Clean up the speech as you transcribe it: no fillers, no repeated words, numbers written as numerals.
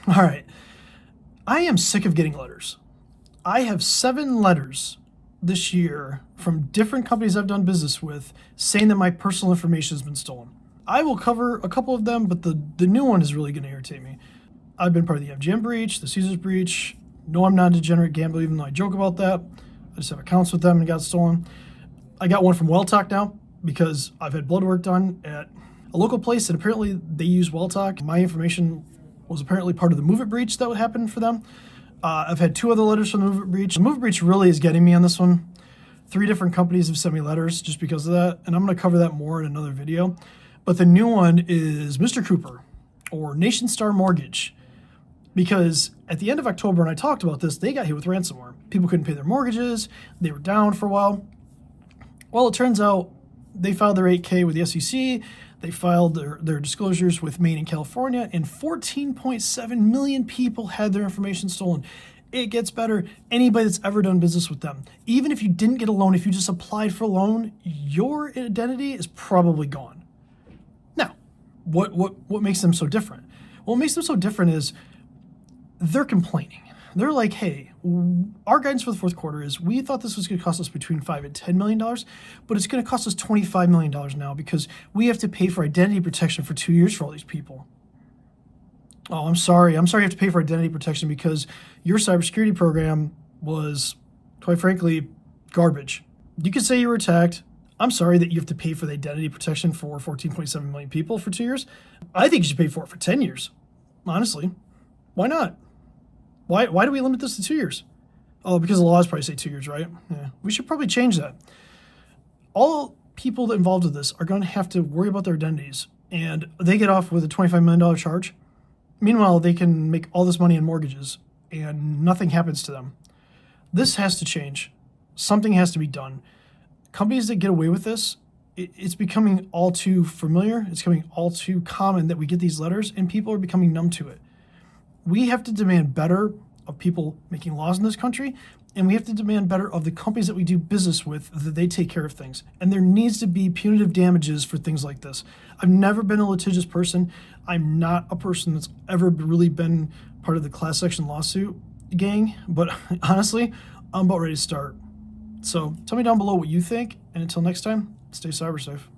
All right. I am sick of getting letters. I have 7 letters this year from different companies I've done business with saying that my personal information has been stolen. I will cover a couple of them, but the new one is really going to irritate me. I've been part of the MGM breach, the Caesars breach. No, I'm not a degenerate gambler, even though I joke about that. I just have accounts with them and got stolen. I got one from Welltalk now because I've had blood work done at a local place, and apparently they use Welltalk. My information was apparently part of the Move It breach that would happen for them. I've had 2 other letters from the Move It breach. The Move It breach really is getting me on this one. 3 different companies have sent me letters just because of that, and I'm going to cover that more in another video. But the new one is Mr. Cooper, or Nation Star Mortgage, because at the end of October, when I talked about this, they got hit with ransomware. People couldn't pay their mortgages. They were down for a while. Well, it turns out they filed their 8K with the SEC. They filed their disclosures with Maine and California, and 14.7 million people had their information stolen. It gets better. Anybody that's ever done business with them, even if you didn't get a loan, if you just applied for a loan, your identity is probably gone. Now, what makes them so different? What makes them so different is they're complaining. They're like, hey, our guidance for the fourth quarter is we thought this was going to cost us between $5 and $10 million, but it's going to cost us $25 million now because we have to pay for identity protection for 2 years for all these people. Oh, I'm sorry. You have to pay for identity protection because your cybersecurity program was, quite frankly, garbage. You could say you were attacked. I'm sorry that you have to pay for the identity protection for 14.7 million people for 2 years. I think you should pay for it for 10 years. Honestly. Why not? Why do we limit this to 2 years? Oh, because the laws probably say 2 years, right? Yeah. We should probably change that. All people involved with this are going to have to worry about their identities, and they get off with a $25 million charge. Meanwhile, they can make all this money in mortgages, and nothing happens to them. This has to change. Something has to be done. Companies that get away with this, it's becoming all too familiar. It's becoming all too common that we get these letters, and people are becoming numb to it. We have to demand better of people making laws in this country, and we have to demand better of the companies that we do business with, that they take care of things. And there needs to be punitive damages for things like this. I've never been a litigious person. I'm not a person that's ever really been part of the class action lawsuit gang, but honestly, I'm about ready to start. So tell me down below what you think, and until next time, stay cyber safe.